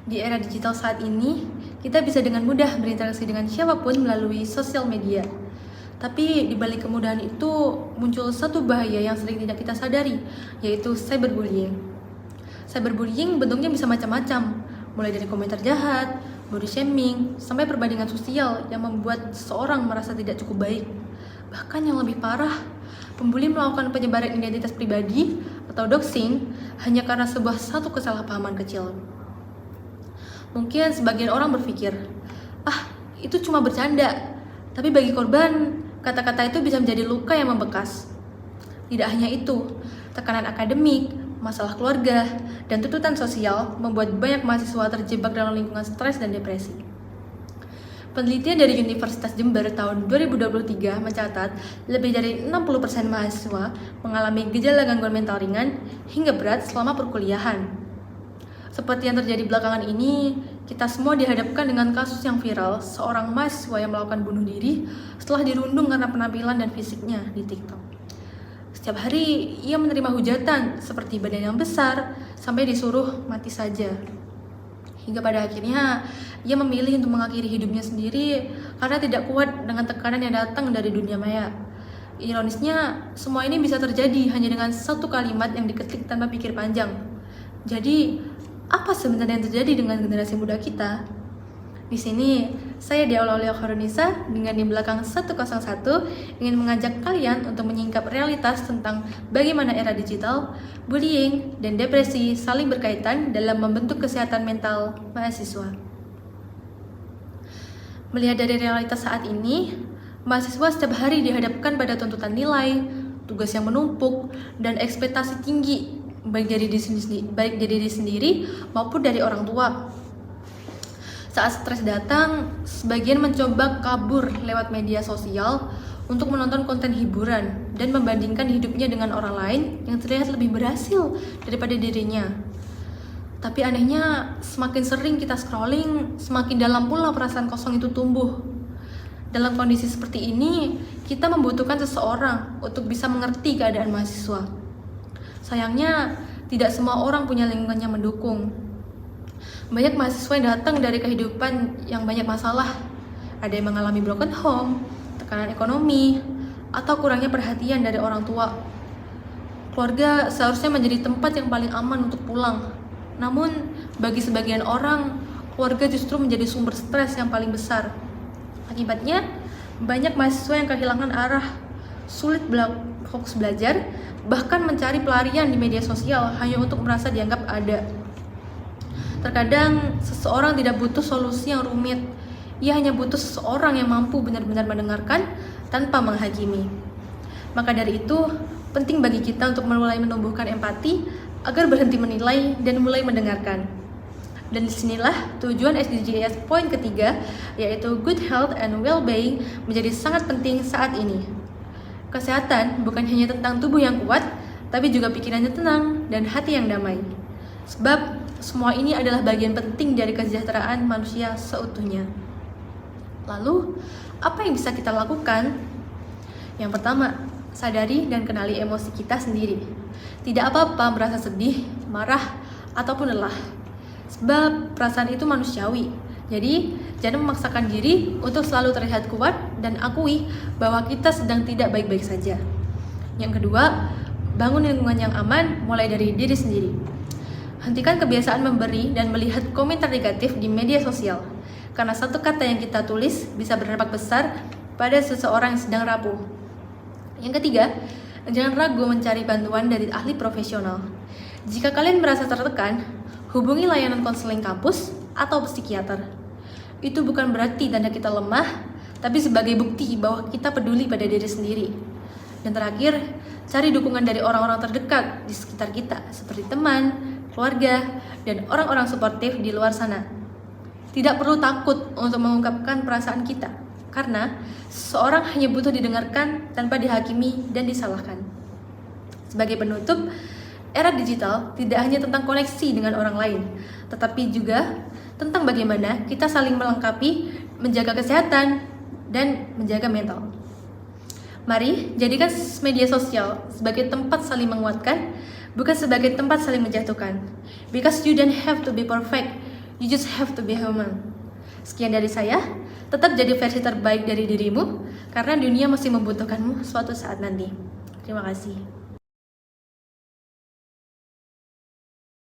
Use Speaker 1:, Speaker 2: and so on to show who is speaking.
Speaker 1: Di era digital saat ini, kita bisa dengan mudah berinteraksi dengan siapapun melalui sosial media. Tapi di balik kemudahan itu muncul satu bahaya yang sering tidak kita sadari, yaitu cyberbullying. Cyberbullying bentuknya bisa macam-macam, mulai dari komentar jahat, body shaming, sampai perbandingan sosial yang membuat seseorang merasa tidak cukup baik. Bahkan yang lebih parah, pembuli melakukan penyebaran identitas pribadi atau doxing hanya karena satu kesalahpahaman kecil. Mungkin sebagian orang berpikir, itu cuma bercanda. Tapi bagi korban, kata-kata itu bisa menjadi luka yang membekas. Tidak hanya itu, tekanan akademik, masalah keluarga, dan tuntutan sosial membuat banyak mahasiswa terjebak dalam lingkungan stres dan depresi. Penelitian dari Universitas Jember tahun 2023 mencatat lebih dari 60% mahasiswa mengalami gejala gangguan mental ringan hingga berat selama perkuliahan. Seperti yang terjadi belakangan ini, kita semua dihadapkan dengan kasus yang viral, seorang mahasiswa yang melakukan bunuh diri setelah dirundung karena penampilan dan fisiknya di TikTok. Setiap hari, ia menerima hujatan seperti badan yang besar, sampai disuruh mati saja. Hingga pada akhirnya, ia memilih untuk mengakhiri hidupnya sendiri karena tidak kuat dengan tekanan yang datang dari dunia maya. Ironisnya, semua ini bisa terjadi hanya dengan satu kalimat yang diketik tanpa pikir panjang. Jadi, apa sebenarnya yang terjadi dengan generasi muda kita? Di sini, saya Diaulia Khairunisa dengan di belakang 101 ingin mengajak kalian untuk menyingkap realitas tentang bagaimana era digital, bullying, dan depresi saling berkaitan dalam membentuk kesehatan mental mahasiswa. Melihat dari realitas saat ini, mahasiswa setiap hari dihadapkan pada tuntutan nilai, tugas yang menumpuk, dan ekspektasi tinggi baik dari diri sendiri maupun dari orang tua. Saat stres datang, sebagian mencoba kabur lewat media sosial untuk menonton konten hiburan dan membandingkan hidupnya dengan orang lain yang terlihat lebih berhasil daripada dirinya. Tapi anehnya, semakin sering kita scrolling, semakin dalam pula perasaan kosong itu tumbuh. Dalam kondisi seperti ini, kita membutuhkan seseorang untuk bisa mengerti keadaan mahasiswa. Sayangnya, tidak semua orang punya lingkungan yang mendukung. Banyak mahasiswa yang datang dari kehidupan yang banyak masalah. Ada yang mengalami broken home, tekanan ekonomi, atau kurangnya perhatian dari orang tua. Keluarga seharusnya menjadi tempat yang paling aman untuk pulang. Namun, bagi sebagian orang, keluarga justru menjadi sumber stres yang paling besar. Akibatnya, banyak mahasiswa yang kehilangan arah, sulit fokus belajar, bahkan mencari pelarian di media sosial hanya untuk merasa dianggap ada. Terkadang, seseorang tidak butuh solusi yang rumit. Ia hanya butuh seseorang yang mampu benar-benar mendengarkan tanpa menghakimi. Maka dari itu, penting bagi kita untuk mulai menumbuhkan empati agar berhenti menilai dan mulai mendengarkan. Dan disinilah tujuan SDGs poin ketiga, yaitu good health and well-being menjadi sangat penting saat ini. Kesehatan bukan hanya tentang tubuh yang kuat, tapi juga pikirannya tenang dan hati yang damai. Sebab semua ini adalah bagian penting dari kesejahteraan manusia seutuhnya. Lalu, apa yang bisa kita lakukan? Yang pertama, sadari dan kenali emosi kita sendiri. Tidak apa-apa merasa sedih, marah, ataupun lelah. Sebab perasaan itu manusiawi. Jadi, jangan memaksakan diri untuk selalu terlihat kuat dan akui bahwa kita sedang tidak baik-baik saja. Yang kedua, bangun lingkungan yang aman mulai dari diri sendiri. Hentikan kebiasaan memberi dan melihat komentar negatif di media sosial, karena satu kata yang kita tulis bisa berdampak besar pada seseorang yang sedang rapuh. Yang ketiga, jangan ragu mencari bantuan dari ahli profesional. Jika kalian merasa tertekan, hubungi layanan konseling kampus atau psikiater. Itu bukan berarti tanda kita lemah, tapi sebagai bukti bahwa kita peduli pada diri sendiri. Dan terakhir, cari dukungan dari orang-orang terdekat di sekitar kita, seperti teman, keluarga, dan orang-orang suportif di luar sana. Tidak perlu takut untuk mengungkapkan perasaan kita, karena seseorang hanya butuh didengarkan tanpa dihakimi dan disalahkan. Sebagai penutup, era digital tidak hanya tentang koneksi dengan orang lain, tetapi juga tentang bagaimana kita saling melengkapi, menjaga kesehatan, dan menjaga mental. Mari jadikan media sosial sebagai tempat saling menguatkan, bukan sebagai tempat saling menjatuhkan. Because you don't have to be perfect, You just have to be human. Sekian dari saya, tetap jadi versi terbaik dari dirimu, karena dunia masih membutuhkanmu suatu saat nanti. Terima kasih.